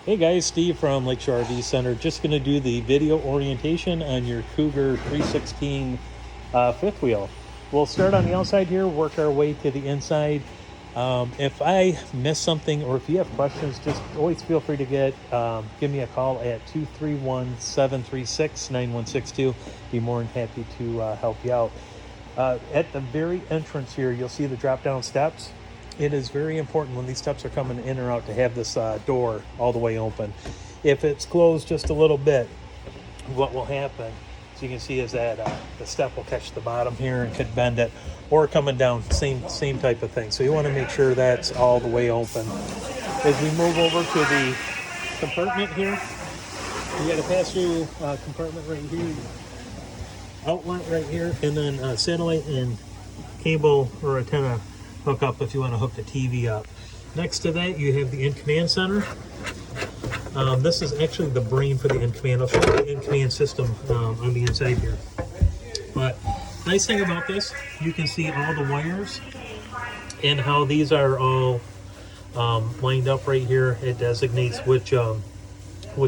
Hey guys, Steve from Lakeshore RV Center. Just going to do the video orientation on your Cougar 316 fifth wheel. We'll start on the outside here, work our way to the inside. If I miss something or if you have questions, just always feel free to give me a call at 231-736-9162. Be more than happy to help you out. At the very entrance here, you'll see the drop down steps. It is very important when these steps are coming in or out to have this door all the way open. If it's closed just a little bit, what will happen, as you can see, is that the step will catch the bottom here and could bend it, or coming down, same type of thing. So you want to make sure that's all the way open. As we move over to the compartment here, you got a pass-through compartment right here, outlet right here, and then satellite and cable or antenna hook up if you want to hook the TV up. Next to that, you have the in-command center. This is actually the brain for the in-command. I'll show you the in-command system on the inside here. But nice thing about this, you can see all the wires and how these are all lined up right here. It designates which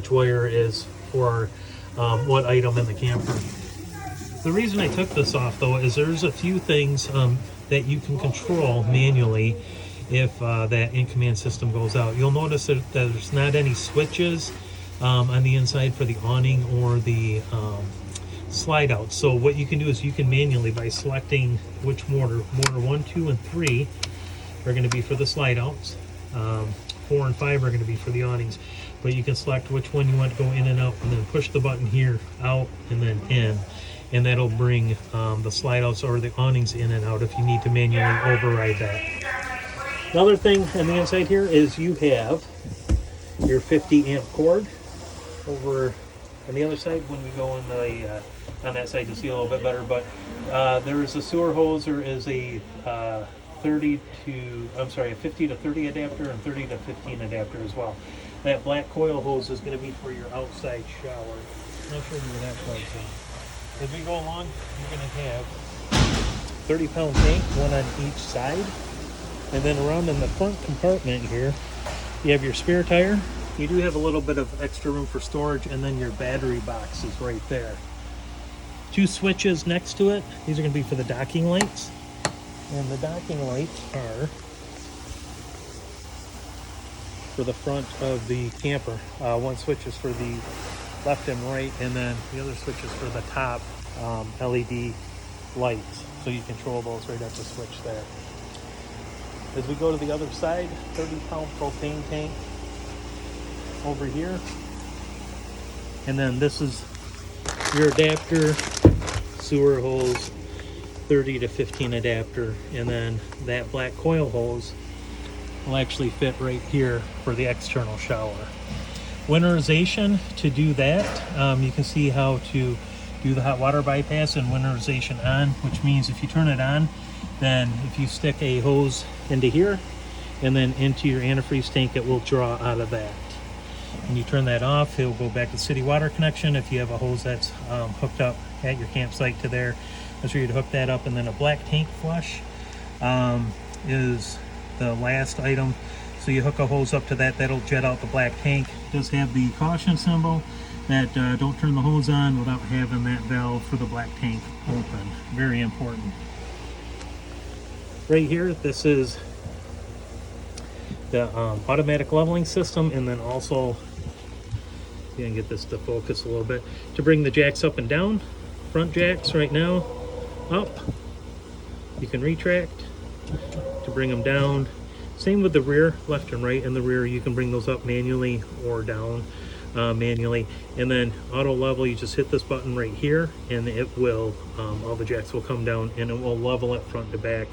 wire is for what item in the camper. The reason I took this off though is there's a few things that you can control manually if that in-command system goes out. You'll notice that there's not any switches on the inside for the awning or the slide out. So what you can do is you can manually, by selecting which motor 1, 2, and 3 are going to be for the slide outs. 4 and 5 are going to be for the awnings. But you can select which one you want to go in and out, and then push the button here, out, and then in. And that'll bring the slide outs or the awnings in and out if you need to manually override that. Another thing on the inside here is you have your 50 amp cord. Over on the other side, when we go on the on that side, you'll see a little bit better, but there is a sewer hose. There is a 50 to 30 adapter and 30 to 15 adapter as well. That black coil hose is going to be for your outside shower. I'll show you where that plugs in. As we go along, you're going to have 30-pound tank, one on each side. And then around in the front compartment here, you have your spare tire. You do have a little bit of extra room for storage, and then your battery box is right there. 2 switches next to it. These are going to be for the docking lights. And the docking lights are for the front of the camper. One switch is for the left and right, and then the other switch is for the top LED lights, so you control those right at the switch there. As we go to the other side, 30-pound propane tank over here, and then this is your adapter, sewer hose, 30 to 15 adapter, and then that black coil hose will actually fit right here for the external shower. Winterization, to do that, you can see how to do the hot water bypass and winterization on, which means if you turn it on, then if you stick a hose into here and then into your antifreeze tank, it will draw out of that. When you turn that off, it'll go back to city water connection. If you have a hose that's hooked up at your campsite to there, I'll show you to hook that up. And then a black tank flush is the last item. So you hook a hose up to that, that'll jet out the black tank. It does have the caution symbol that don't turn the hose on without having that valve for the black tank open. Very important. Right here, this is the automatic leveling system, and then also, you can get this to focus a little bit, to bring the jacks up and down. Front jacks right now, up. You can retract to bring them down. Same with the rear, left and right in the rear. You can bring those up manually or down manually. And then auto level, you just hit this button right here, and it will, all the jacks will come down, and it will level it front to back,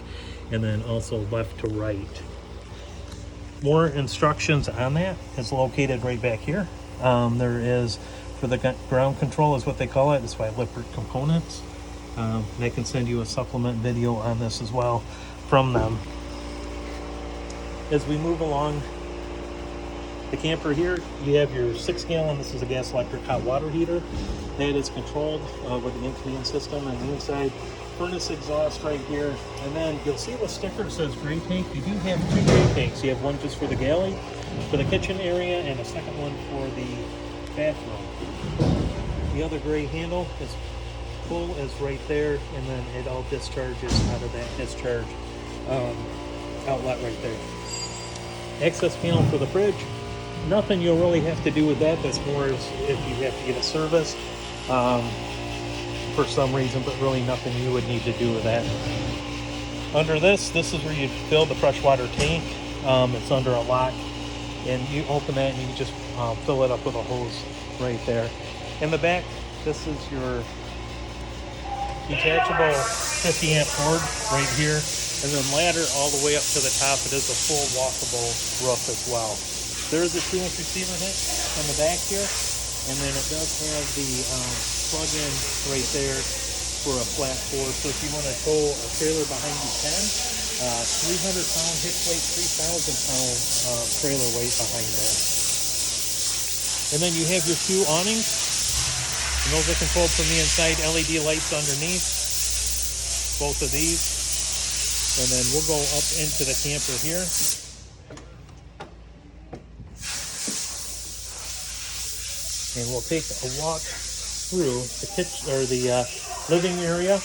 and then also left to right. More instructions on that is located right back here. There is, for the ground control is what they call it. It's by Lippert Components. I can send you a supplement video on this as well from them. As we move along the camper here, you have your 6-gallon, this is a gas electric hot water heater. That is controlled with the in-command system on the inside. furnace exhaust right here, and then you'll see the sticker says gray tank. You do have two gray tanks. You have one just for the galley, for the kitchen area, and a second one for the bathroom. The other gray handle is pull is right there, and then it all discharges out of that discharge outlet right there. Access panel for the fridge. Nothing you'll really have to do with that. That's more as if you have to get a service for some reason, but really nothing you would need to do with that. Under this is where you fill the freshwater tank. It's under a lock, and you open that and you just fill it up with a hose right there. In the back, this is your detachable 50 amp cord right here, and then ladder all the way up to the top. It is a full walkable roof as well. There is a 2-inch receiver hitch on the back here, and then it does have the plug-in right there for a flat floor. So if you want to tow a trailer behind you, can. 300-pound hitch weight, 3,000-pound trailer weight behind there. And then you have your 2 awnings. And those are controlled from the inside. LED lights underneath, both of these. And then we'll go up into the camper here. And we'll take a walk through the kitchen or the living area.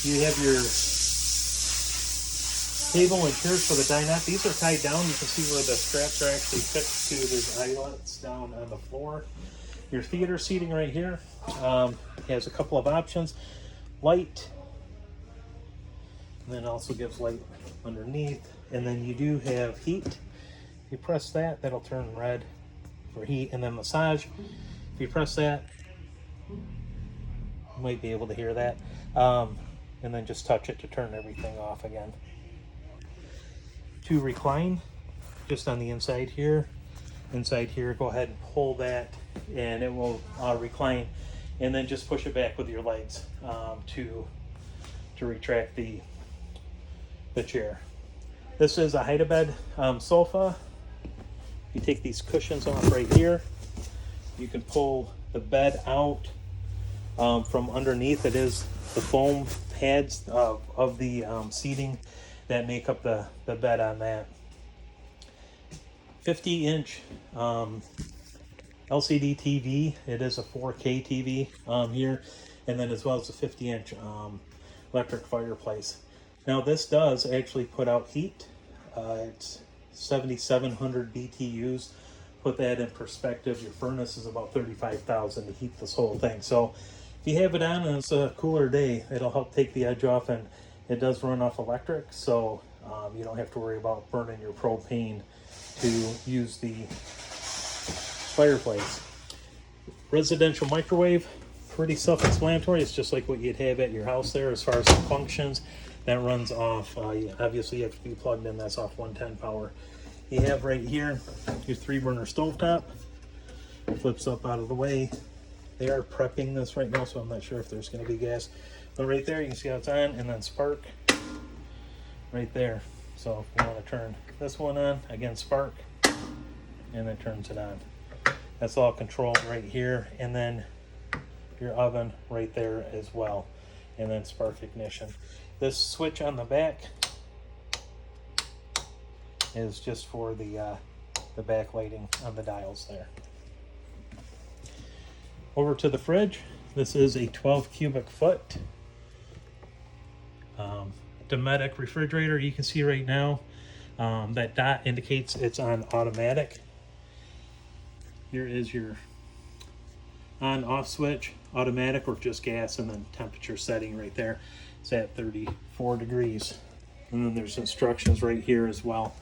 You have your table and chairs for the dinette. These are tied down. You can see where the straps are actually fixed to. There's eyelets down on the floor. Your theater seating right here has a couple of options. Light, and then also gives light underneath. And then you do have heat. If you press that, that'll turn red for heat. And then massage. If you press that, you might be able to hear that. And then just touch it to turn everything off again. To recline, just on the inside here. Inside here, go ahead and pull that and it will recline, and then just push it back with your legs to retract the chair. This is a hide-a-bed sofa. You take these cushions off right here. You can pull the bed out from underneath. It is the foam pads of the seating that make up the bed on that. 50-inch LCD TV. It is a 4K TV here, and then as well as a 50-inch electric fireplace. Now this does actually put out heat. It's 7,700 BTUs. Put that in perspective, your furnace is about 35,000 to heat this whole thing. So if you have it on and it's a cooler day, it'll help take the edge off, and it does run off electric, so you don't have to worry about burning your propane to use the fireplace. Residential microwave, pretty self-explanatory. It's just like what you'd have at your house there as far as the functions. That runs off, obviously you have to be plugged in, that's off 110 power. You have right here your 3-burner stovetop. Flips up out of the way. They are prepping this right now, so I'm not sure if there's going to be gas. But right there you can see how it's on, and then spark right there. So if you want to turn this one on, again spark, and then turns it on. That's all controlled right here, and then your oven right there as well, and then spark ignition. This switch on the back is just for the backlighting on the dials there. Over to the fridge. This is a 12 cubic foot Dometic refrigerator. You can see right now that dot indicates it's on automatic. Here is your on off switch, automatic or just gas, and then temperature setting right there. It's at 34 degrees. And then there's instructions right here as well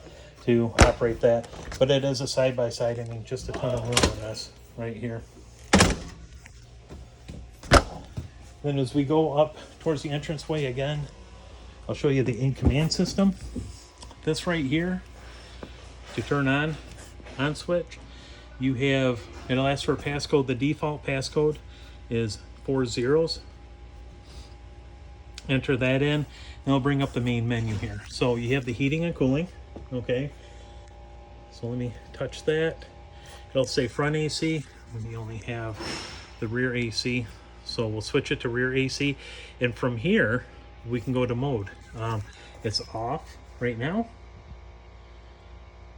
to operate that. But it is a side-by-side. I mean, just a ton of room on this right here. Then as we go up towards the entranceway again, I'll show you the in-command system. This right here, to turn on switch, you have, it'll ask for a passcode. The default passcode is 4 zeros. Enter that in, and it'll bring up the main menu here. So you have the heating and cooling, okay? So let me touch that. It'll say front AC, and you only have the rear AC. So we'll switch it to rear AC, and from here we can go to mode. It's off right now.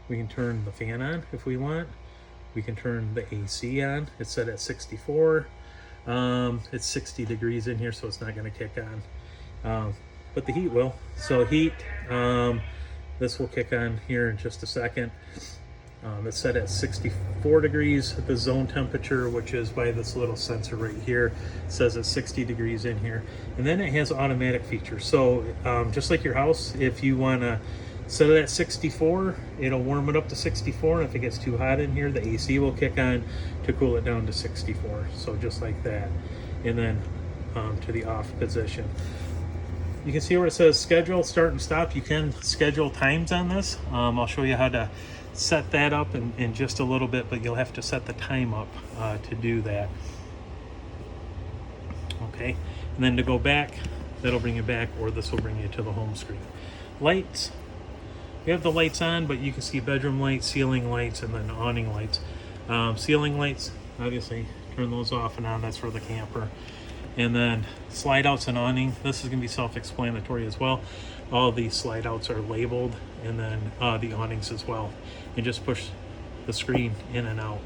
We can turn the fan on if we want. We can turn the AC on. It's set at 64. It's 60 degrees in here, so it's not going to kick on. But the heat will. So heat, this will kick on here in just a second. It's set at 64 degrees. The zone temperature, which is by this little sensor right here, says it's 60 degrees in here. And then it has automatic features. So just like your house, if you want to set it at 64, it'll warm it up to 64. And if it gets too hot in here, the AC will kick on to cool it down to 64. So just like that. And then to the off position. You can see where it says schedule, start and stop. You can schedule times on this. I'll show you how to set that up in just a little bit, but you'll have to set the time up to do that. Okay, and then to go back, that'll bring you back, or this will bring you to the home screen. Lights, we have the lights on, but you can see bedroom lights, ceiling lights, and then awning lights. Ceiling lights, obviously, turn those off and on. That's for the camper. And then slide outs and awning, this is going to be self-explanatory as well. All the slide outs are labeled, and then the awnings as well. And just push the screen in and out.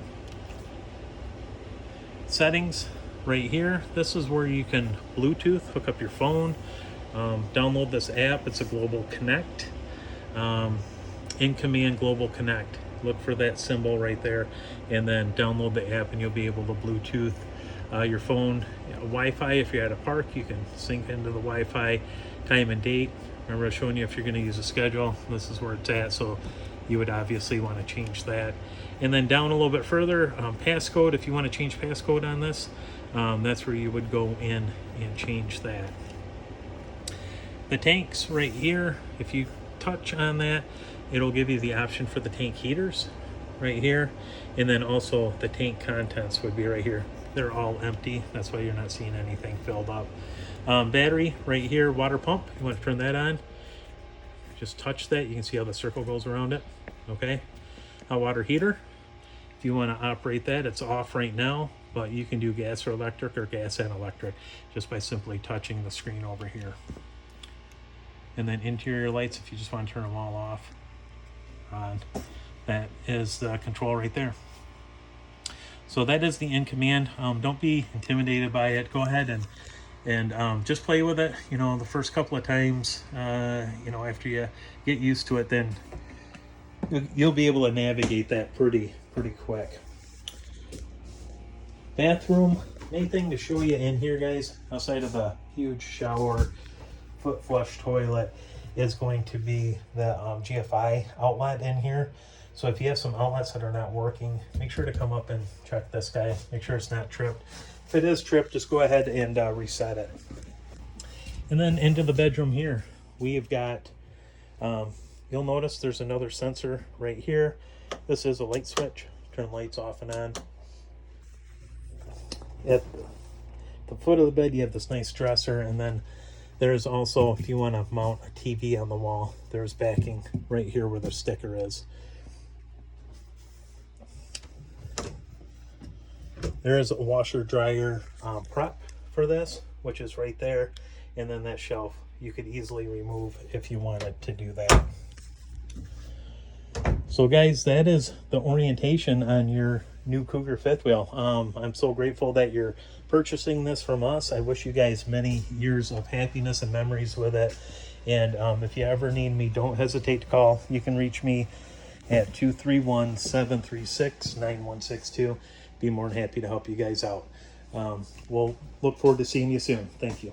Settings right here, this is where you can Bluetooth, hook up your phone, download this app. It's a Global Connect, in command Global Connect. Look for that symbol right there, and then download the app, and you'll be able to Bluetooth your phone. Wi-Fi, if you're at a park, you can sync into the Wi-Fi, time and date. Remember I was showing you if you're going to use a schedule, this is where it's at, so you would obviously want to change that. And then down a little bit further, passcode, if you want to change passcode on this, that's where you would go in and change that. The tanks right here, if you touch on that, it'll give you the option for the tank heaters right here, and then also the tank contents would be right here. They're all empty, that's why you're not seeing anything filled up. Battery right here, water pump, you want to turn that on, just touch that, you can see how the circle goes around it. Okay, a water heater, if you want to operate that, it's off right now, but you can do gas or electric, or gas and electric, just by simply touching the screen over here. And then interior lights, if you just want to turn them all off, that is the control right there. So that is the in command. Don't be intimidated by it. Go ahead and just play with it. You know, the first couple of times, you know, after you get used to it, then you'll be able to navigate that pretty quick. Bathroom, anything to show you in here, guys, outside of a huge shower, foot flush toilet, is going to be the GFI outlet in here. So if you have some outlets that are not working, make sure to come up and check this guy. Make sure it's not tripped. If it is tripped, just go ahead and reset it. And then into the bedroom here, we've got, you'll notice there's another sensor right here. This is a light switch. Turn lights off and on. At the foot of the bed, you have this nice dresser, and then there's also, if you want to mount a TV on the wall, there's backing right here where the sticker is. There is a washer dryer prep for this, which is right there, and then that shelf you could easily remove if you wanted to do that. So guys, that is the orientation on your new Cougar fifth wheel. I'm so grateful that you're purchasing this from us. I wish you guys many years of happiness and memories with it. And if you ever need me, don't hesitate to call. You can reach me at 231-736-9162. Be more than happy to help you guys out. We'll look forward to seeing you soon. Thank you.